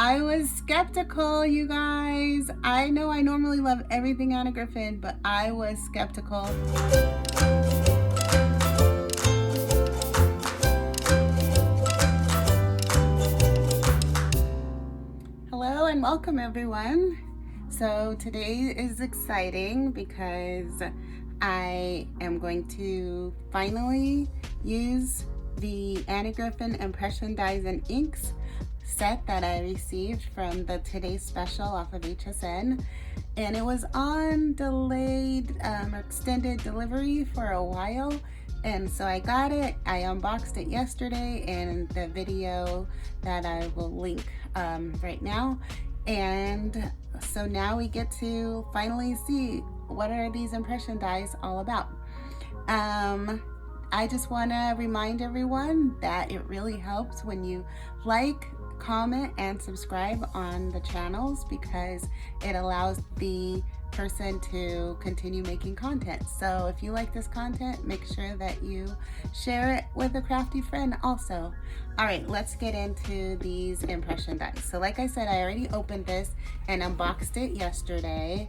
I was skeptical, you guys. I know I normally love everything out of Griffin, but I was skeptical. Hello and welcome everyone. So today is exciting because I am going to finally use the Anna Griffin Impression Dies and Inks set that I received from the Today's Special off of HSN, and it was on delayed or extended delivery for a while, and so I got it. I unboxed it yesterday in the video that I will link right now, and so now we get to finally see what are these impression dies all about. I just want to remind everyone that it really helps when you like, comment, and subscribe on the channels because it allows the person to continue making content. So if you like this content, make sure that you share it with a crafty friend also. All right, let's get into these impression dies. So like I said, I already opened this and unboxed it yesterday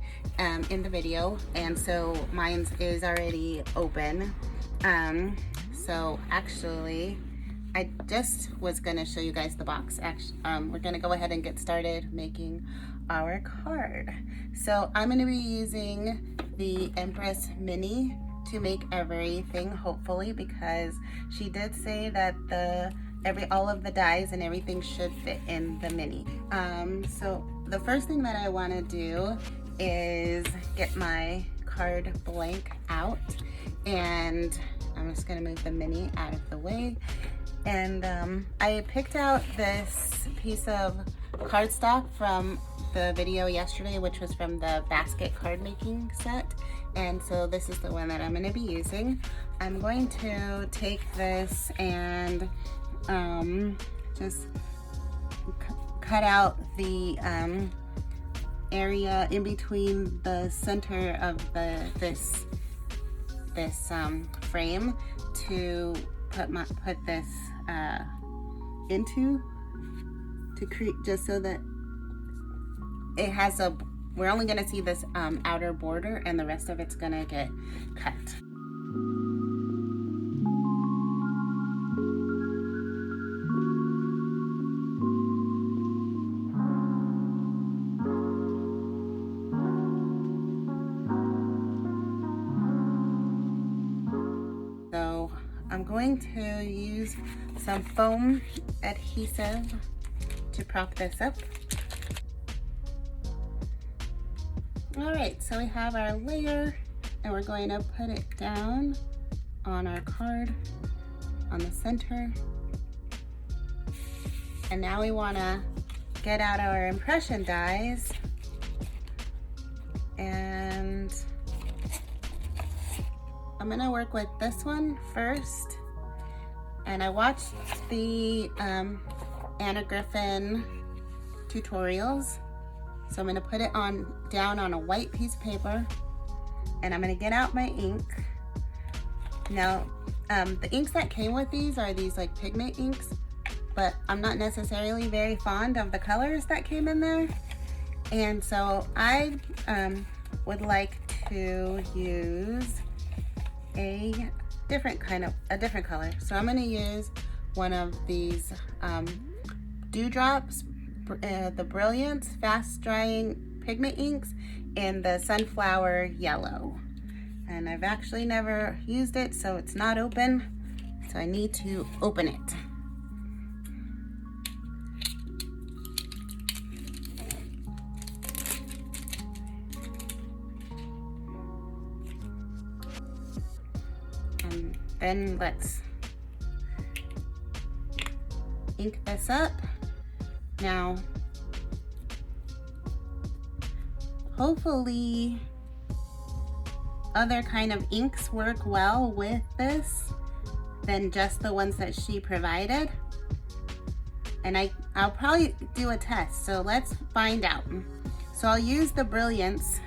in the video, and so mine is already open. So actually I just was gonna show you guys the box. We're gonna go ahead and get started making our card. So I'm gonna be using the Empress mini to make everything, hopefully, because she did say that all of the dies and everything should fit in the mini. So the first thing that I want to do is get my card blank out, and I'm just gonna move the mini out of the way. And I picked out this piece of cardstock from the video yesterday, which was from the basket card making set, and so this is the one that I'm going to be using. I'm going to take this and just cut out the area in between the center of this frame to put this into to create, just so that it has we're only gonna see this outer border, and the rest of it's gonna get cut. So I'm going to use some foam adhesive to prop this up. All right, so we have our layer, and we're going to put it down on our card on the center. And now we want to get out our impression dies, and I'm going to work with this one first. And I watched the Anna Griffin tutorials, so I'm going to put it down on a white piece of paper, and I'm going to get out my ink. Now the inks that came with these are these like pigment inks, but I'm not necessarily very fond of the colors that came in there, and so I would like to use a different color. So I'm going to use one of these Dewdrops, the Brilliance Fast Drying Pigment Inks in the Sunflower Yellow. And I've actually never used it, so it's not open. So I need to open it. And then let's ink this up. Now, hopefully other kind of inks work well with this than just the ones that she provided. And I'll probably do a test, so let's find out. So I'll use the Brilliance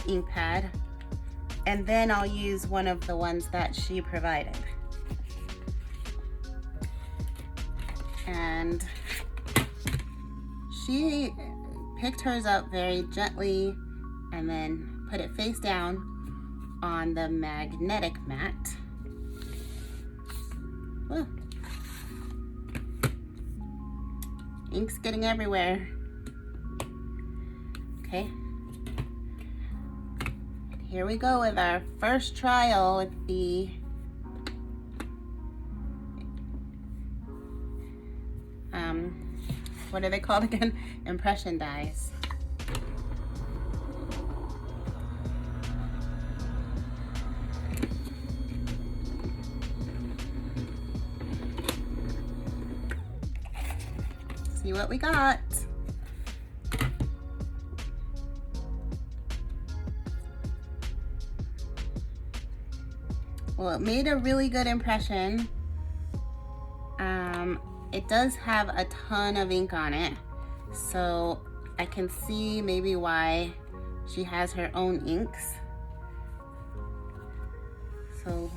ink pad, and then I'll use one of the ones that she provided. And she picked hers up very gently and then put it face down on the magnetic mat. Whoa. Ink's getting everywhere. Okay. Here we go with our first trial with the what are they called again? Impression dies. See what we got. Well, it made a really good impression. It does have a ton of ink on it, so I can see maybe why she has her own inks. So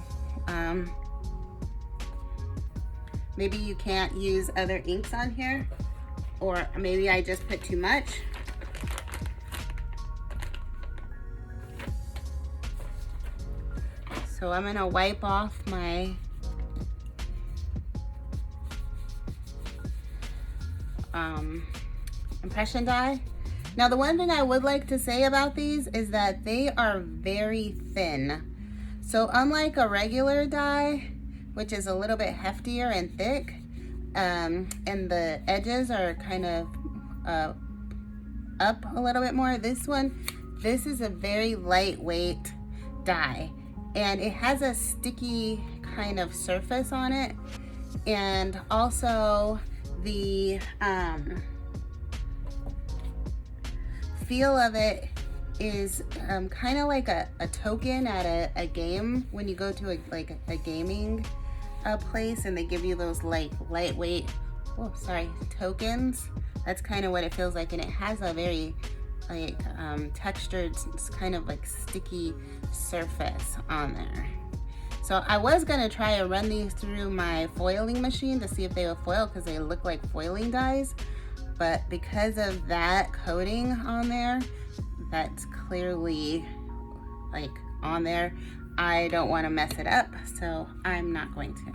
maybe you can't use other inks on here, or maybe I just put too much. So I'm gonna wipe off my impression die. Now the one thing I would like to say about these is that they are very thin. So unlike a regular die, which is a little bit heftier and thick, and the edges are kind of up a little bit more, this is a very lightweight die. And it has a sticky kind of surface on it. And also the feel of it is kind of like a token at a game when you go to a gaming place and they give you those like lightweight, tokens. That's kind of what it feels like, and it has a very like textured, kind of like sticky surface on there. So I was gonna try and run these through my foiling machine to see if they would foil, because they look like foiling dies, but because of that coating on there, that's clearly like on there, I don't want to mess it up, so I'm not going to.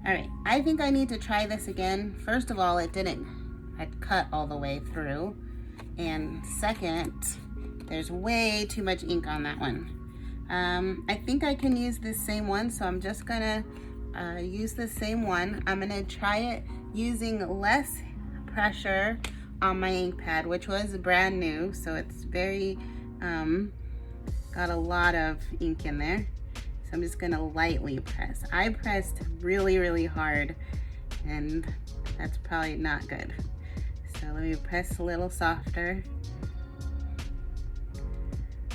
All right, I think I need to try this again. First of all, I'd cut all the way through. And second, there's way too much ink on that one. I think I can use this same one, so I'm just gonna use the same one. I'm gonna try it using less pressure on my ink pad, which was brand new, so it's very, got a lot of ink in there. So I'm just gonna lightly press. I pressed really, really hard, and that's probably not good. So let me press a little softer.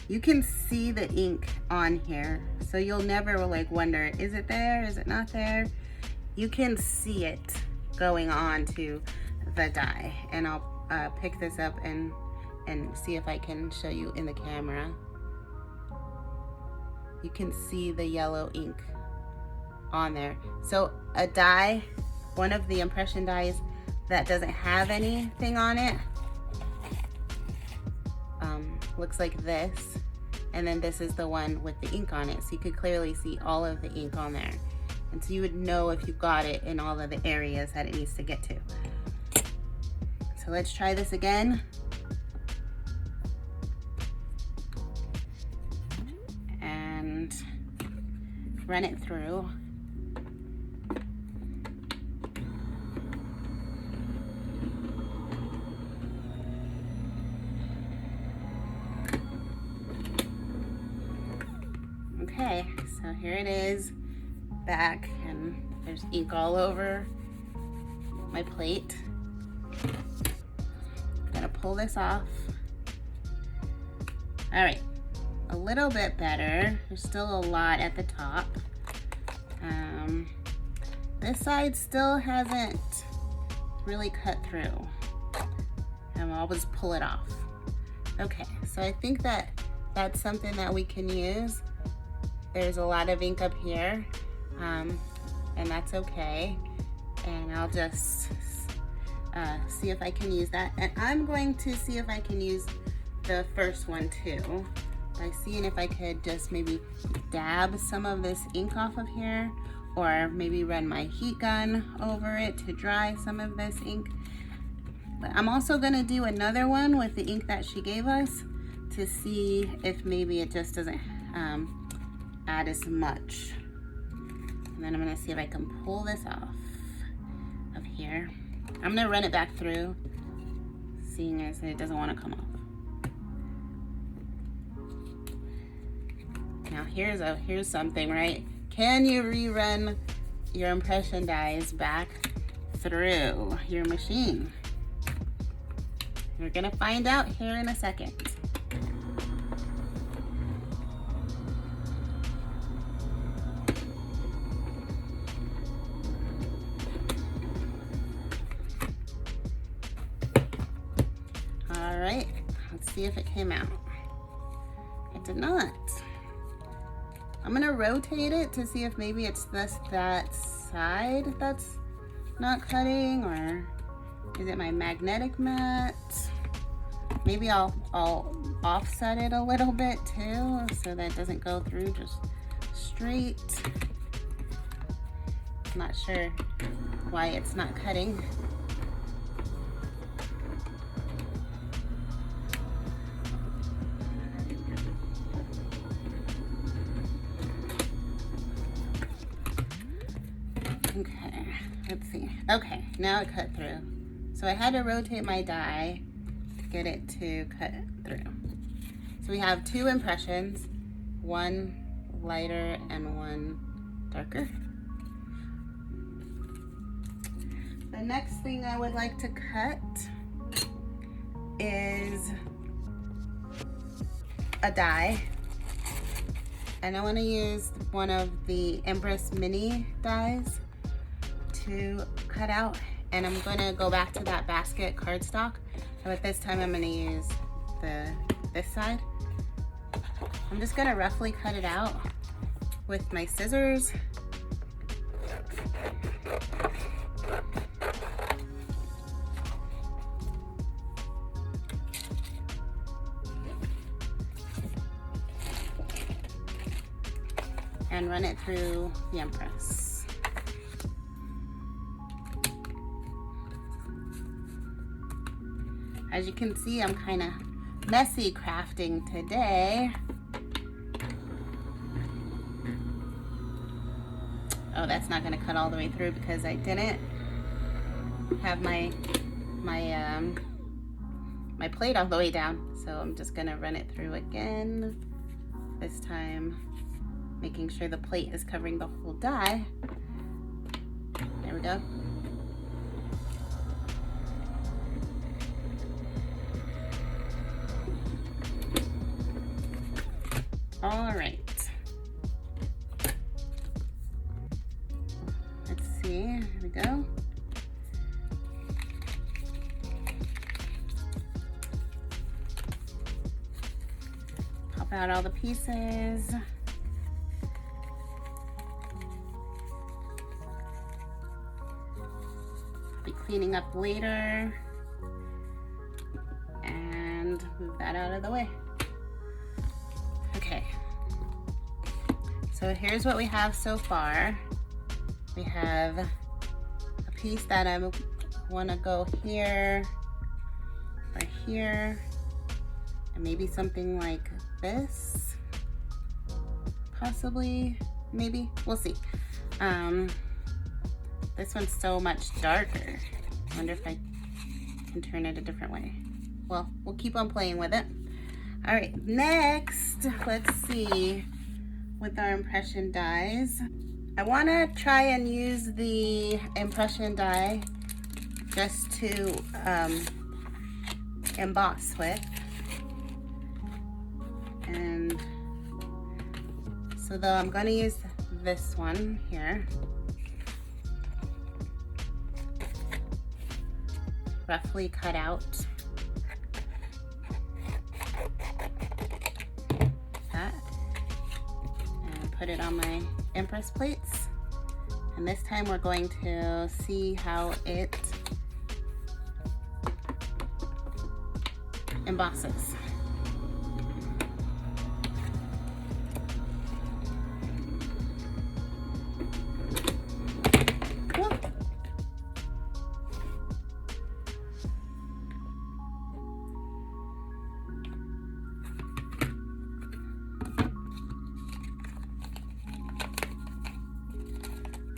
You can see the ink on here, so you'll never like wonder, is it there, is it not there? You can see it going on to the die. And I'll pick this up and see if I can show you in the camera. You can see the yellow ink on there. So a die, one of the impression dies that doesn't have anything on it, looks like this, and then this is the one with the ink on it, so you could clearly see all of the ink on there, and so you would know if you got it in all of the areas that it needs to get to. So let's try this again. And run it through. Okay, so here it is back, and there's ink all over my plate. I'm gonna pull this off. All right, a little bit better. There's still a lot at the top. This side still hasn't really cut through. And I'll just pull it off. Okay, so I think that's something that we can use. There's a lot of ink up here, and that's okay. And I'll just see if I can use that. And I'm going to see if I can use the first one too, by seeing if I could just maybe dab some of this ink off of here, or maybe run my heat gun over it to dry some of this ink. But I'm also gonna do another one with the ink that she gave us to see if maybe it just doesn't add as much. And then I'm gonna see if I can pull this off of here. I'm gonna run it back through, seeing as it doesn't wanna come off. Now here's something, right? Can you rerun your impression dies back through your machine? We're gonna find out here in a second. All right, let's see if it came out. It did not. I'm gonna rotate it to see if maybe it's that side that's not cutting, or is it my magnetic mat? Maybe I'll offset it a little bit too, so that it doesn't go through just straight. I'm not sure why it's not cutting. Okay, let's see. Okay, now it cut through. So I had to rotate my die to get it to cut through. So we have two impressions, one lighter and one darker. The next thing I would like to cut is a die. And I want to use one of the Empress mini dies to cut out, and I'm gonna go back to that basket cardstock, but this time I'm gonna use this side. I'm just gonna roughly cut it out with my scissors. And run it through the Empress. As you can see, I'm kind of messy crafting today. Oh, that's not gonna cut all the way through because I didn't have my plate all the way down. So I'm just gonna run it through again. This time, making sure the plate is covering the whole die. There we go. All right. Let's see, here we go. Pop out all the pieces. Be cleaning up later. And move that out of the way. Okay, so here's what we have so far. We have a piece that I want to go here or here, and maybe something like this, possibly, maybe, we'll see. This one's so much darker. I wonder if I can turn it a different way. Well, we'll keep on playing with it. All right, next, let's see, with our impression dies. I wanna try and use the impression die just to emboss with. And so though I'm gonna use this one here. Roughly cut out. Put it on my Empress plates, and this time we're going to see how it embosses.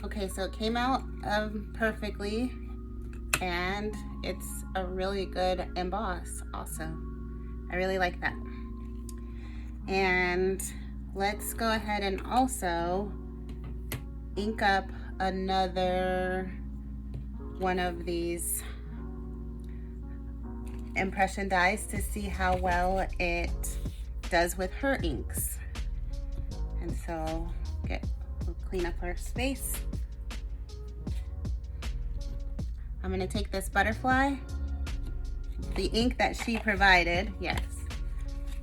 Okay, so it came out perfectly, and it's a really good emboss also. I really like that. And let's go ahead and also ink up another one of these impression dies to see how well it does with her inks. And so we'll clean up our space. I'm gonna take this butterfly, the ink that she provided, yes.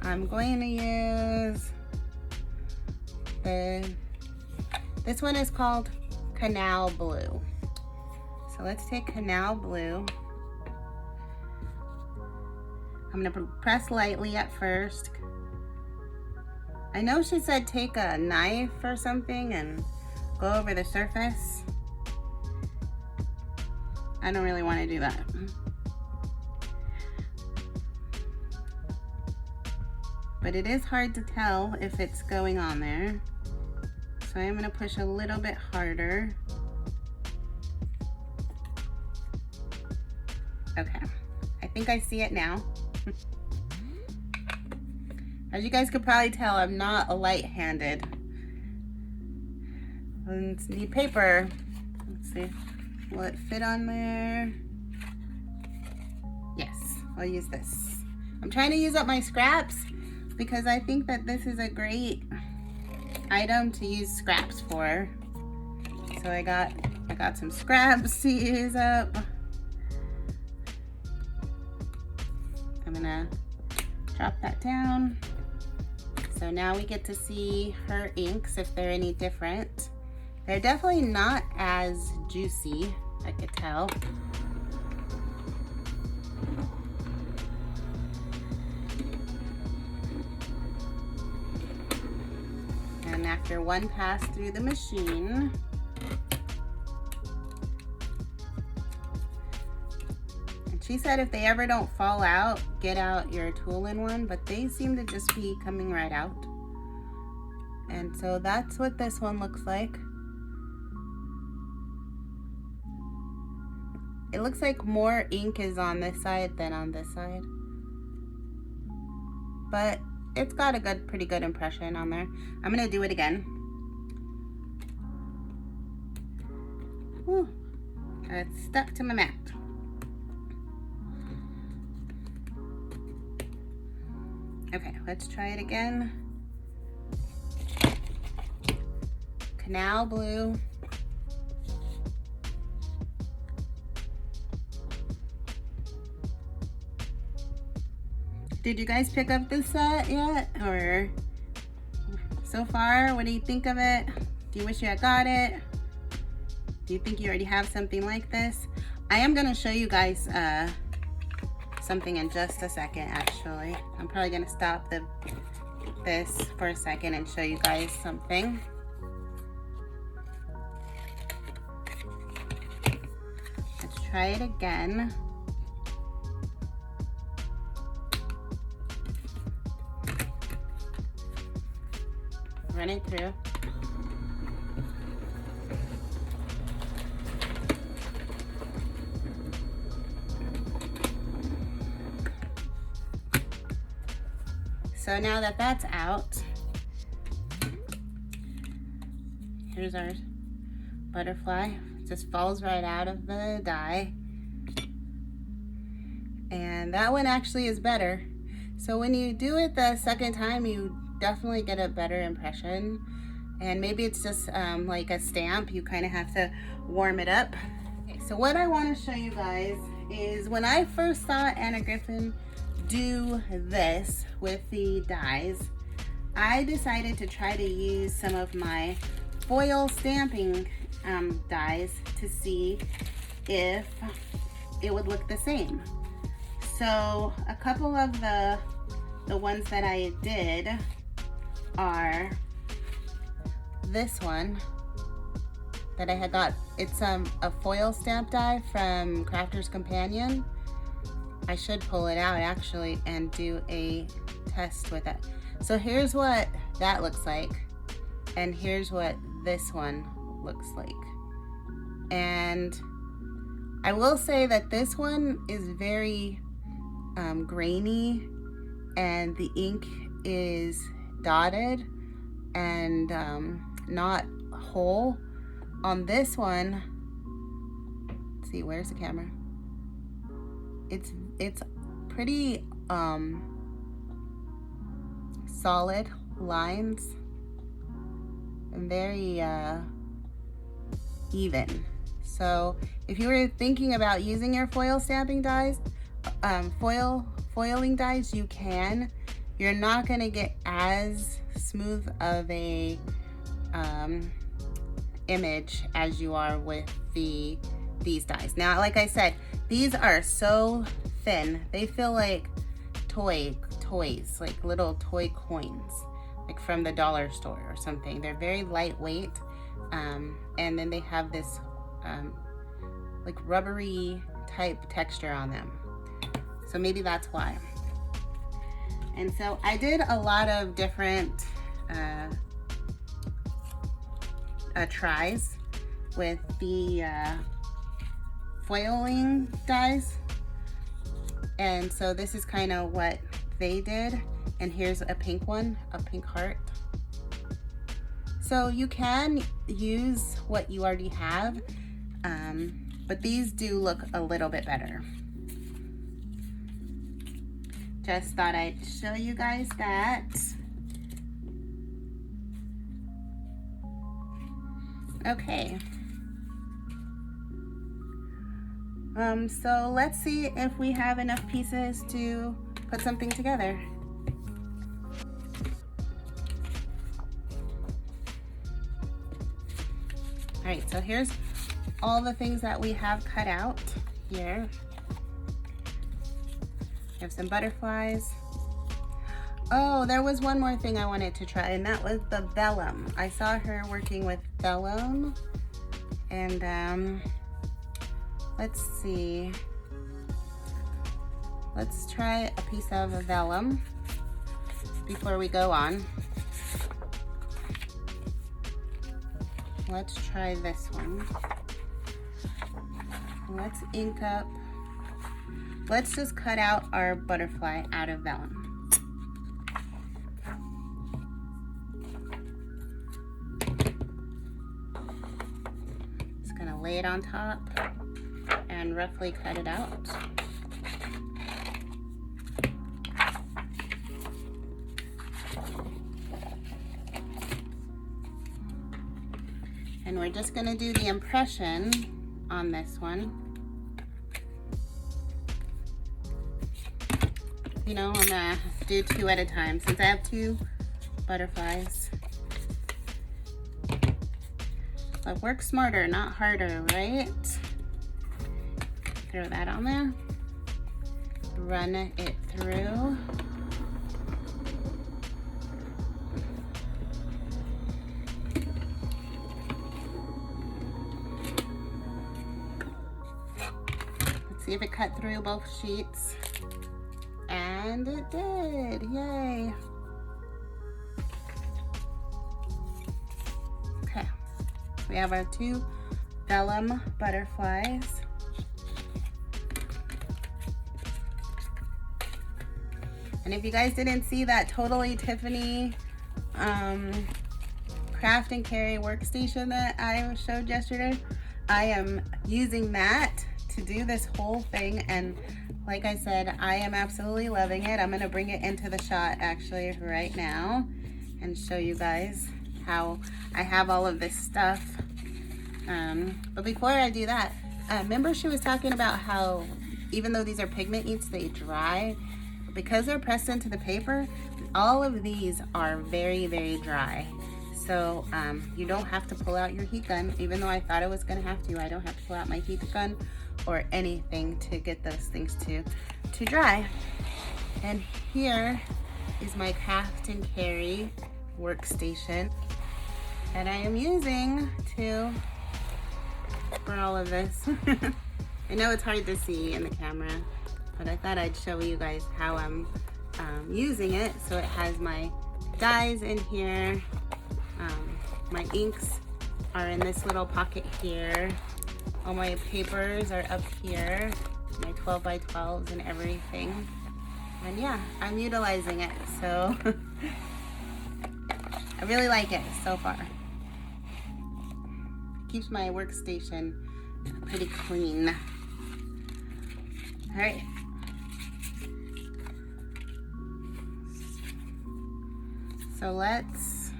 I'm going to use this one is called Canal Blue. So let's take Canal Blue. I'm gonna press lightly at first. I know she said take a knife or something and go over the surface. I don't really want to do that. But it is hard to tell if it's going on there. So I'm going to push a little bit harder. Okay, I think I see it now. As you guys could probably tell, I'm not a light-handed. Let's need paper. Let's see. Will it fit on there? Yes, I'll use this. I'm trying to use up my scraps because I think that this is a great item to use scraps for. So I got some scraps to use up. I'm gonna drop that down. So now we get to see her inks, if they're any different. They're definitely not as juicy, I could tell. And after one pass through the machine, and she said if they ever don't fall out, get out your tool-in one, but they seem to just be coming right out. And so that's what this one looks like. It looks like more ink is on this side than on this side. But it's got a pretty good impression on there. I'm gonna do it again. Whew. It's stuck to my mat. Okay, let's try it again. Canal Blue. Did you guys pick up this set yet? Or so far, what do you think of it? Do you wish you had got it? Do you think you already have something like this? I am gonna show you guys something in just a second, actually. I'm probably gonna stop this for a second and show you guys something. Let's try it again. Run it through. So now that that's out, here's our butterfly. It just falls right out of the die. And that one actually is better. So when you do it the second time, you definitely get a better impression. And maybe it's just like a stamp, you kind of have to warm it up. Okay, so what I want to show you guys is when I first saw Anna Griffin do this with the dies, I decided to try to use some of my foil stamping dies to see if it would look the same. So a couple of the ones that I did are this one that I had got. It's a foil stamp die from Crafter's Companion. I should pull it out actually and do a test with it. So here's what that looks like, and here's what this one looks like. And I will say that this one is very grainy, and the ink is dotted and not whole. On this one, let's see, where's the camera? It's pretty solid lines and very even. So if you were thinking about using your foil stamping dies, foiling dies, you can. You're not gonna get as smooth of a image as you are with these dies. Now, like I said, these are so thin. They feel like toys, like little toy coins, like from the dollar store or something. They're very lightweight, and then they have this like rubbery type texture on them. So maybe that's why. And so I did a lot of different tries with the foiling dies. And so this is kind of what they did. And here's a pink one, a pink heart. So you can use what you already have, but these do look a little bit better. Just thought I'd show you guys that. Okay. So let's see if we have enough pieces to put something together. All right, so here's all the things that we have cut out here. We have some butterflies. Oh, there was one more thing I wanted to try, and that was the vellum. I saw her working with vellum, and let's see. Let's try a piece of vellum before we go on. Let's try this one. Let's ink up. Let's just cut out our butterfly out of vellum. Just gonna lay it on top and roughly cut it out. And we're just gonna do the impression on this one. You know, I'm gonna do 2 at a time since I have 2 butterflies. But work smarter, not harder, right? Throw that on there. Run it through. Let's see if it cut through both sheets. And it did, yay. Okay, we have our 2 vellum butterflies. And if you guys didn't see that Totally Tiffany craft and carry workstation that I showed yesterday, I am using that to do this whole thing, and like I said, I am absolutely loving it. I'm gonna bring it into the shot actually right now and show you guys how I have all of this stuff. But before I do that, remember she was talking about how even though these are pigment inks, they dry. Because they're pressed into the paper, all of these are very, very dry. So you don't have to pull out your heat gun, even though I thought I was gonna have to. I don't have to pull out my heat gun or anything to get those things to dry. And here is my craft and carry workstation that I am using for all of this. I know it's hard to see in the camera, but I thought I'd show you guys how I'm using it. So it has my dyes in here. My inks are in this little pocket here. All my papers are up here, my 12 by 12s and everything. And yeah, I'm utilizing it, so I really like it so far. Keeps my workstation pretty clean. All right. So let's,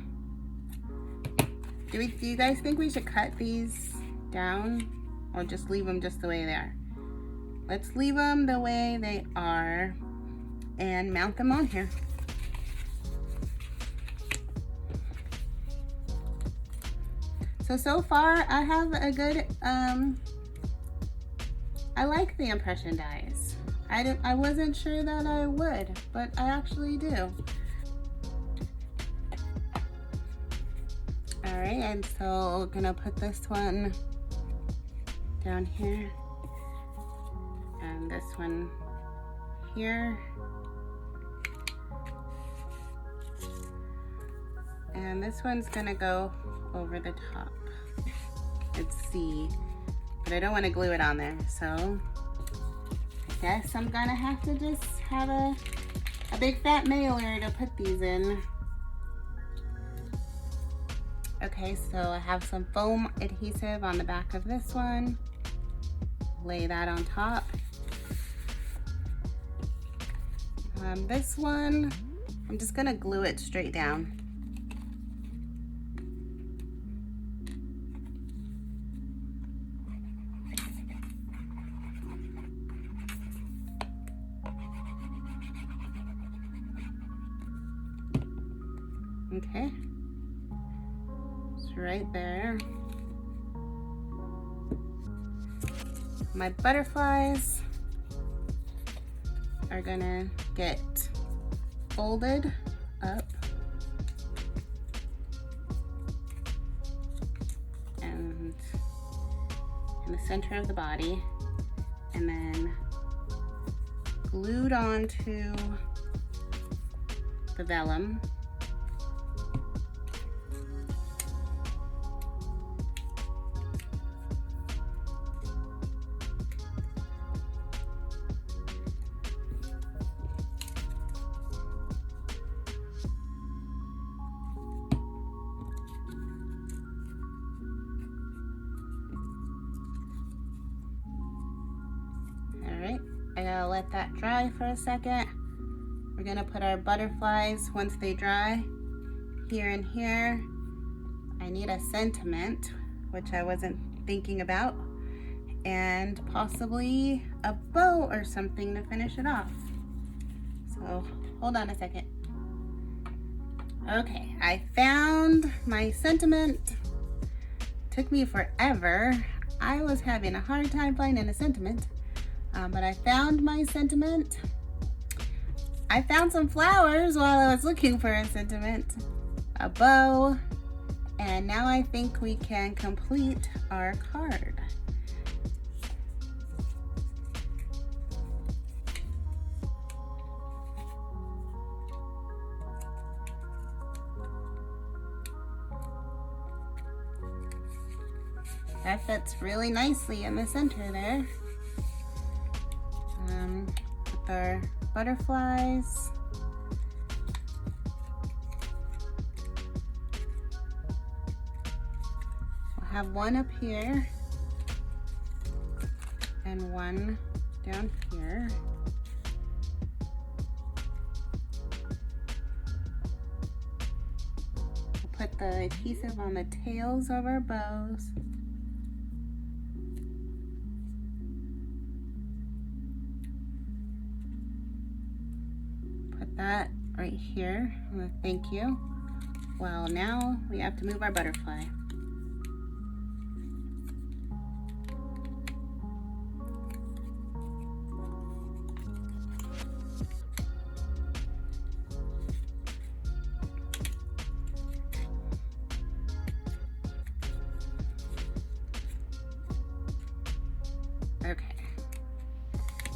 do you guys think we should cut these down or just leave them just the way they are? Let's leave them the way they are and mount them on here. So far I have a good, I like the impression dies. I wasn't sure that I would, but I actually do. All right, and so we're gonna put this one down here and this one here. And this one's gonna go over the top. Let's see, but I don't want to glue it on there, so I guess I'm gonna have to just have a big fat mailer to put these in. Okay, so I have some foam adhesive on the back of this one. Lay that on top. This one, I'm just gonna glue it straight down. Okay, it's right there. My butterflies are gonna get folded up and in the center of the body, and then glued onto the vellum. I gotta let that dry for a second. We're gonna put our butterflies, once they dry, here and here. I need a sentiment, which I wasn't thinking about, and possibly a bow or something to finish it off. So hold on a second. Okay, I found my sentiment. Took me forever. I was having a hard time finding a sentiment. But I found my sentiment. I found some flowers while I was looking for a sentiment, a bow, and now I think we can complete our card. That fits really nicely in the center there. With our butterflies. We'll have one up here and one down here. We'll put the adhesive on the tails of our bows. That right here. Thank you. Well, now we have to move our butterfly.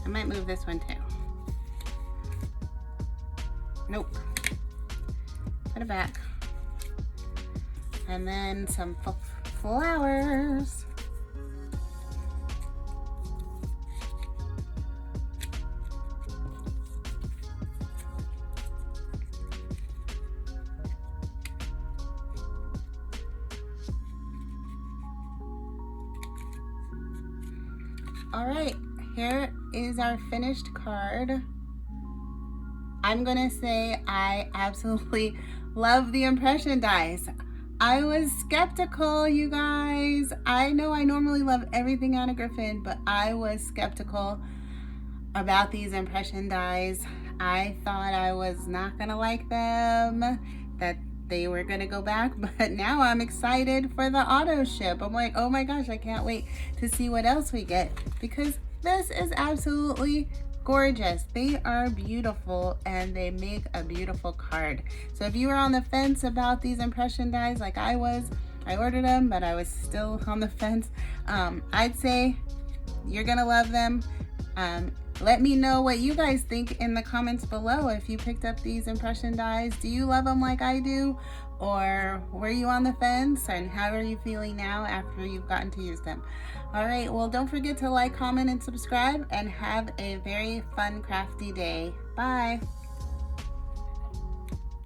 I might move this one too. Nope. Put it back. And then some flowers. All right, here is our finished card. I'm gonna say I absolutely love the impression dies. I was skeptical, you guys. I know I normally love everything out of Griffin, but I was skeptical about these impression dies. I thought I was not gonna like them, that they were gonna go back, but now I'm excited for the auto ship. I'm like, oh my gosh, I can't wait to see what else we get, because this is absolutely gorgeous. They are beautiful and they make a beautiful card. So if you were on the fence about these impression dies like I was, I ordered them, but I was still on the fence. I'd say you're gonna love them. Let me know what you guys think in the comments below. If you picked up these impression dies, do you love them like I do? Or were you on the fence? And how are you feeling now after you've gotten to use them? All right, well, don't forget to like, comment, and subscribe, and have a very fun, crafty day. Bye.